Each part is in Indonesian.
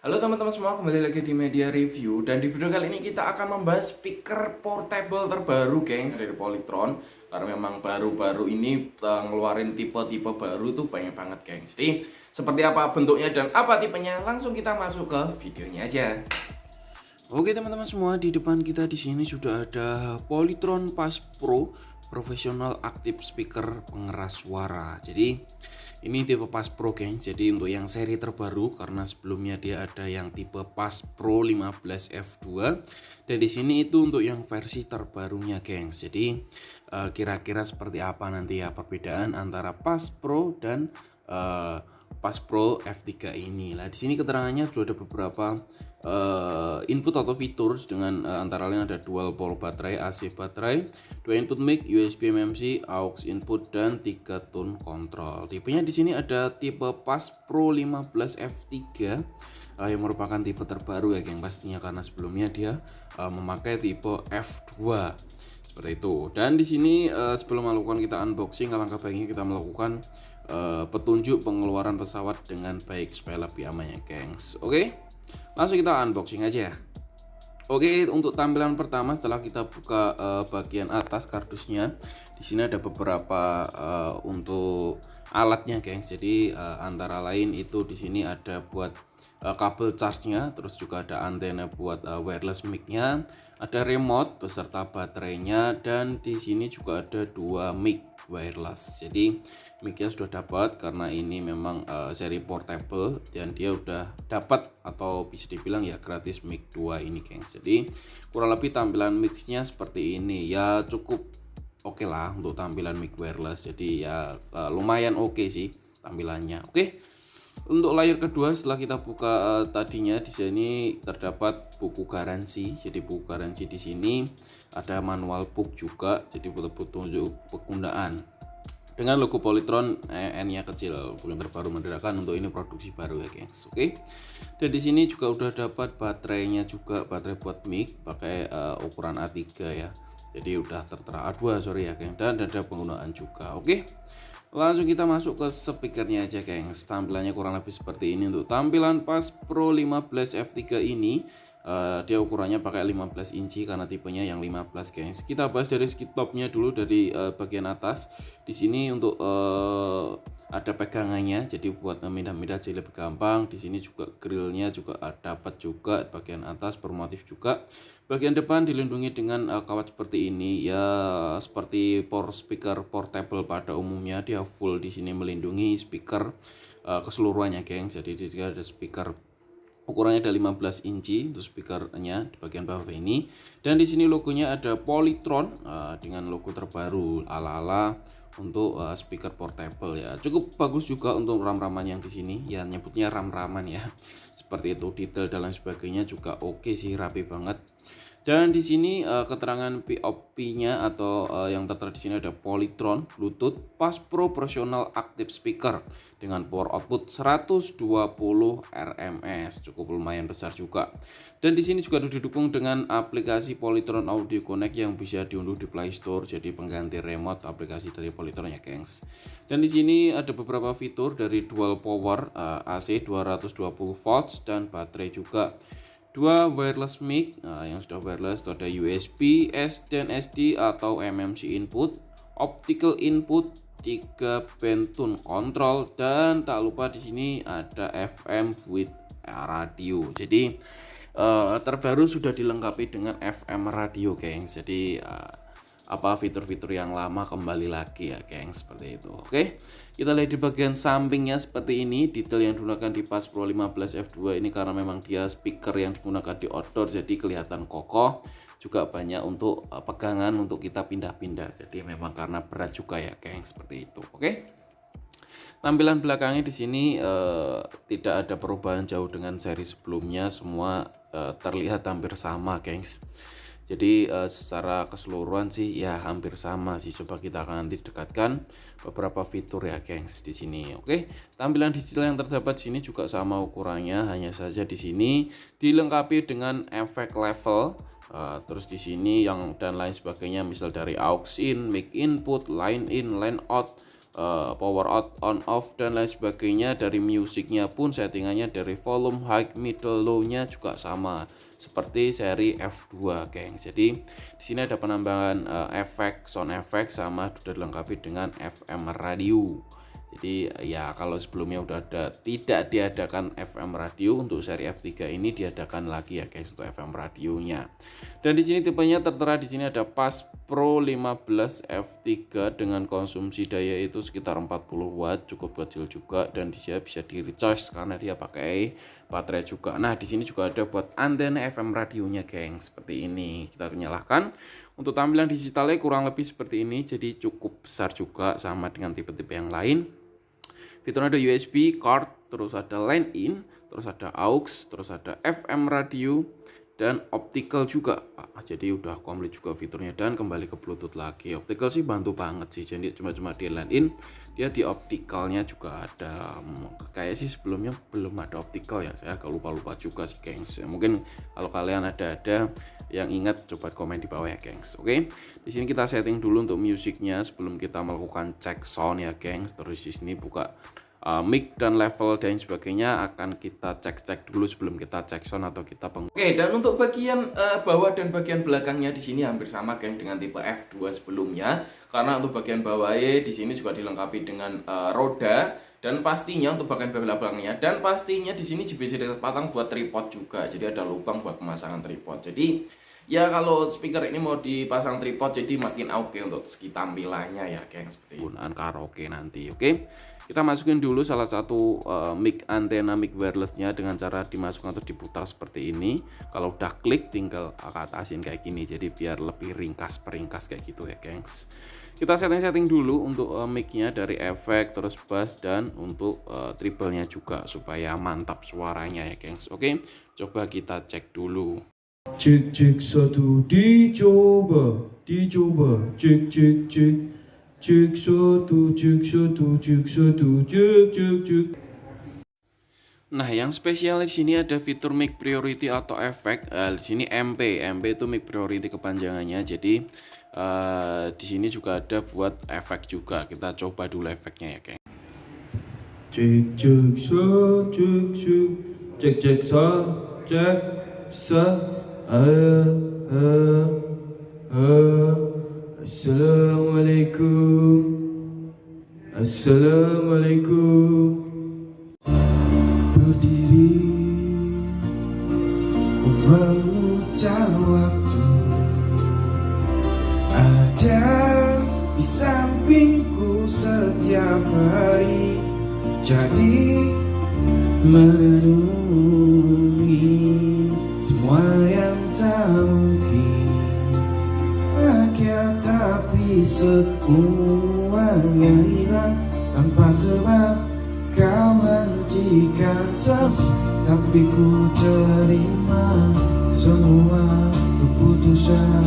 Halo teman-teman semua, kembali lagi di Media Review. Dan di video kali ini kita akan membahas speaker portable terbaru gengs dari Polytron. Karena memang baru-baru ini ngeluarin tipe-tipe baru tuh banyak banget gengs. Jadi seperti apa bentuknya dan apa tipenya, langsung kita masuk ke videonya aja. Oke teman-teman semua, di depan kita di sini sudah ada Polytron Pass Pro Professional Active Speaker pengeras suara. Jadi ini tipe Pass Pro geng. Jadi untuk yang seri terbaru, karena sebelumnya dia ada yang tipe Pass Pro 15F2 dan di sini itu untuk yang versi terbarunya geng. Jadi kira-kira seperti apa nanti ya perbedaan antara Pass Pro dan Pass Pro F3 ini. Nah, di sini keterangannya sudah ada beberapa input atau fitur dengan antara lain ada dual pole baterai, AC baterai, 2 input mic, USB MMC, aux input dan 3 tone control. Tipenya di sini ada tipe Pass Pro 15 F3 yang merupakan tipe terbaru ya geng pastinya, karena sebelumnya dia memakai tipe F2 seperti itu. Dan di sini sebelum melakukan kita unboxing, alangkah baiknya kita melakukan petunjuk pengeluaran pesawat dengan baik supaya lebih aman ya gengs. Oke, langsung kita unboxing aja ya. Oke, untuk tampilan pertama setelah kita buka bagian atas kardusnya, di sini ada beberapa untuk alatnya gengs. Jadi antara lain itu di sini ada buat kabel charge-nya, terus juga ada antena buat wireless mic-nya, ada remote beserta baterainya, dan di sini juga ada 2 mic wireless. Jadi mic-nya sudah dapat karena ini memang seri portable dan dia udah dapat atau bisa dibilang ya gratis mic 2 ini gengs. Jadi kurang lebih tampilan mix-nya seperti ini ya, cukup oke lah untuk tampilan mic wireless. Jadi ya lumayan oke sih tampilannya. Oke. Untuk layar kedua setelah kita buka tadinya di sini terdapat buku garansi. Jadi buku garansi di sini ada manual book juga. Jadi petunjuk penggunaan dengan logo Polytron N-nya kecil, bukan terbaru menderakan untuk ini produksi baru ya gengs. Oke. Dan di sini juga udah dapat baterainya juga, baterai buat mic pakai ukuran A3 ya. Jadi udah tertera A2 sorry ya geng, dan ada penggunaan juga. Oke. Langsung kita masuk ke speakernya aja gengs. Tampilannya kurang lebih seperti ini untuk tampilan Pass Pro 15 F3 ini. Dia ukurannya pakai 15 inci karena tipenya yang 15 gengs. Kita bahas dari segi topnya dulu, dari bagian atas. Di sini untuk ada pegangannya, jadi buat mindah-mindah jadi lebih gampang. Di sini juga grillnya juga dapat juga, bagian atas bermotif juga. Bagian depan dilindungi dengan kawat seperti ini ya, seperti power speaker portable pada umumnya. Dia full di sini melindungi speaker keseluruhannya gengs. Jadi di sini ada speaker ukurannya ada 15 inci untuk speakernya di bagian bawah ini, dan di sini logonya ada Polytron dengan logo terbaru ala-ala untuk speaker portable ya. Cukup bagus juga untuk ram-raman yang di sini ya, nyebutnya ram-raman ya. Seperti itu, detail dan lain sebagainya juga oke sih, rapi banget. Dan di sini keterangan POP-nya atau yang tertera di sini ada Polytron Bluetooth Pass Pro Professional Active Speaker dengan power output 120 RMS, cukup lumayan besar juga. Dan di sini juga didukung dengan aplikasi Polytron Audio Connect yang bisa diunduh di Play Store, jadi pengganti remote aplikasi dari Polytron ya gengs. Dan di sini ada beberapa fitur dari dual power, AC 220 volts dan baterai juga. 2 wireless mic yang sudah wireless itu ada USB, S dan SD atau MMC input, optical input, 3 band tone control, dan tak lupa di sini ada FM with radio. Jadi terbaru sudah dilengkapi dengan FM radio gengs. Jadi fitur-fitur yang lama kembali lagi ya geng, seperti itu. Oke, kita lihat di bagian sampingnya seperti ini. Detail yang digunakan di Pass Pro 15 F2 ini karena memang dia speaker yang digunakan di outdoor, jadi kelihatan kokoh. Juga banyak untuk pegangan untuk kita pindah-pindah, jadi memang karena berat juga ya geng, seperti itu. Oke, tampilan belakangnya di sini tidak ada perubahan jauh dengan seri sebelumnya, semua terlihat hampir sama gengs. Jadi secara keseluruhan sih ya hampir sama sih. Coba kita akan nanti dekatkan beberapa fitur ya gengs di sini. Oke, tampilan digital yang terdapat di sini juga sama ukurannya, hanya saja di sini dilengkapi dengan efek level. Terus di sini yang dan lain sebagainya, misal dari aux in, mic input, line in, line out, power out, on off dan lain sebagainya. Dari musiknya pun settingannya dari volume, high, middle, low-nya juga sama seperti seri F2, gengs. Jadi di sini ada penambahan efek, sound effect, sama sudah dilengkapi dengan FM radio. Jadi ya kalau sebelumnya udah tidak diadakan FM radio, untuk seri F3 ini diadakan lagi ya guys untuk FM radionya. Dan di sini tipenya tertera di sini ada PAS Pro 15 F3 dengan konsumsi daya itu sekitar 40 watt, cukup kecil juga, dan dia bisa di recharge karena dia pakai baterai juga. Nah, di sini juga ada buat antena FM radionya, geng. Seperti ini. Kita nyalakan. Untuk tampilan digitalnya kurang lebih seperti ini, jadi cukup besar juga sama dengan tipe-tipe yang lain. Fiturnya ada USB, card, terus ada line in, terus ada aux, terus ada FM radio, dan optical juga. Jadi udah komplit juga fiturnya, dan kembali ke Bluetooth lagi. Optical sih bantu banget sih, jadi cuma di line in, dia di opticalnya juga ada. Kayak sih sebelumnya belum ada optical ya, saya agak lupa juga sih, gengs. Mungkin kalau kalian ada yang ingat, coba komen di bawah ya, gengs. Oke, di sini kita setting dulu untuk musiknya sebelum kita melakukan cek sound ya, gengs. Terus di sini buka mic dan level dan sebagainya akan kita cek dulu sebelum kita cek sound atau kita Oke, dan untuk bagian bawah dan bagian belakangnya di sini hampir sama, geng, dengan tipe F2 sebelumnya. Karena untuk bagian bawahnya di sini juga dilengkapi dengan roda, dan pastinya untuk bagian belakangnya, dan pastinya di sini bisa dipasang buat tripod juga. Jadi ada lubang buat pemasangan tripod. Jadi ya kalau speaker ini mau dipasang tripod, jadi makin oke untuk segi tampilannya ya, geng, seperti penggunaan karaoke nanti. Oke, kita masukin dulu salah satu mic, antena mic wirelessnya dengan cara dimasukkan atau diputar seperti ini. Kalau udah klik tinggal atasin kayak gini, jadi biar lebih peringkas kayak gitu ya, gengs. Kita setting dulu untuk mic-nya dari efek, terus bass, dan untuk treble-nya juga supaya mantap suaranya ya, gengs. Oke, coba kita cek dulu. Cek satu, dicoba, cek satu, cek. Nah, yang spesial di sini ada fitur mic priority atau efek. Di sini MP itu mic priority kepanjangannya. Jadi di sini juga ada buat efek juga. Kita coba dulu efeknya ya, geng. Cek sa. Assalamualaikum. Berdiri ku mengucap waktu, ada di sampingku setiap hari, jadi merenungi semua yang tak mungkin. Bahagia tapi semuanya hilang tanpa sebab. Kau hentikan sesi, tapi ku terima semua keputusan.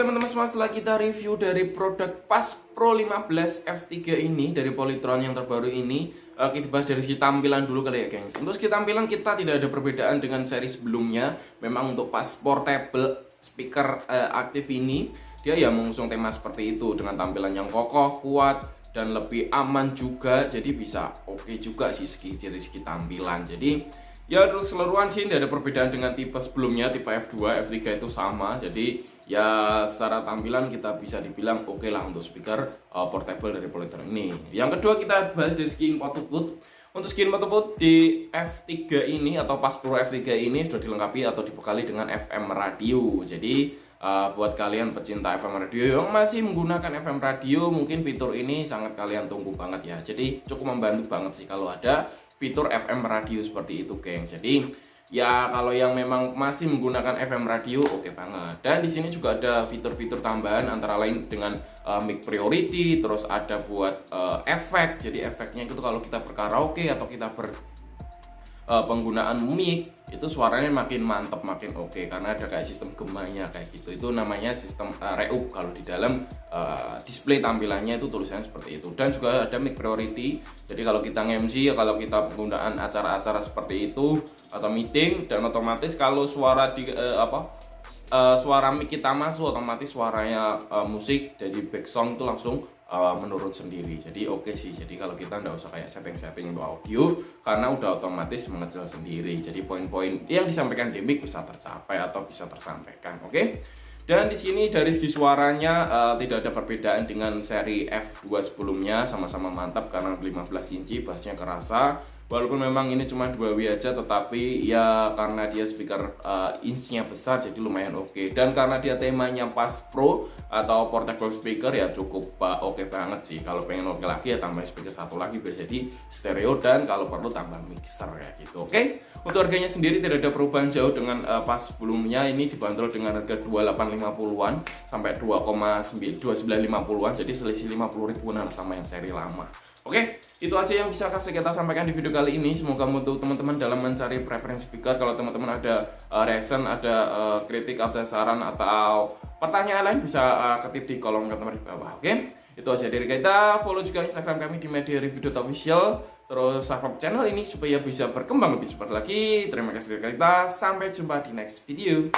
teman-teman semua, setelah kita review dari produk Pass Pro 15 F3 ini dari Polytron yang terbaru ini, kita bahas dari segi tampilan dulu kali ya gengs. Untuk segi tampilan kita tidak ada perbedaan dengan seri sebelumnya. Memang untuk Pass Portable speaker aktif ini, dia ya mengusung tema seperti itu dengan tampilan yang kokoh, kuat, dan lebih aman juga. Jadi bisa oke juga sih dari segi tampilan. Jadi ya terus keseluruhan sih tidak ada perbedaan dengan tipe sebelumnya, tipe F2, F3 itu sama. Jadi ya secara tampilan kita bisa dibilang oke lah untuk speaker portable dari Polytron ini. Yang kedua kita bahas dari segi input output. Untuk segi input output di F3 ini atau Pass Pro F3 ini sudah dilengkapi atau dibekali dengan FM radio. Jadi buat kalian pecinta FM radio yang masih menggunakan FM radio, mungkin fitur ini sangat kalian tunggu banget ya. Jadi cukup membantu banget sih kalau ada fitur FM radio seperti itu, geng. Jadi ya kalau yang memang masih menggunakan FM radio oke banget. Dan di sini juga ada fitur-fitur tambahan antara lain dengan mic priority, terus ada buat efek. Jadi efeknya itu kalau kita berkaraoke atau kita penggunaan mic itu suaranya makin mantap, makin oke karena ada kayak sistem gemanya kayak gitu. Itu namanya sistem reub kalau di dalam display tampilannya itu tulisannya seperti itu. Dan juga ada mic priority. Jadi kalau kita nge-MC, kalau kita penggunaan acara-acara seperti itu atau meeting, dan otomatis kalau suara di suara mic kita masuk, otomatis suaranya musik dari background itu langsung menurun sendiri. Jadi oke sih. Jadi kalau kita nggak usah kayak setting-setting untuk audio karena udah otomatis mengecil sendiri. Jadi poin-poin yang disampaikan di mic bisa tercapai atau bisa tersampaikan. Oke. Dan di sini dari segi suaranya tidak ada perbedaan dengan seri F2 sebelumnya, sama-sama mantap karena 15 inci, bassnya kerasa. Walaupun memang ini cuma 2W aja, tetapi ya karena dia speaker inch-nya besar jadi lumayan oke. Dan karena dia temanya Pass Pro atau portable speaker ya cukup oke banget sih. Kalau pengen oke lagi ya tambah speaker satu lagi biar jadi stereo, dan kalau perlu tambah mixer ya gitu. Oke. Untuk harganya sendiri tidak ada perubahan jauh dengan Pass sebelumnya. Ini dibanderol dengan harga 2850-an sampai 2950-an. Jadi selisih 50 ribuan sama yang seri lama. Oke, itu aja yang bisa kita sampaikan di video kali ini. Semoga untuk teman-teman dalam mencari preferensi speaker, kalau teman-teman ada reaction, ada kritik, ada saran atau pertanyaan lain bisa ketik di kolom komentar di bawah. Oke, itu aja dari kita. Follow juga Instagram kami di Media Review Official. Terus subscribe channel ini supaya bisa berkembang lebih cepat lagi. Terima kasih dari kita. Sampai jumpa di next video.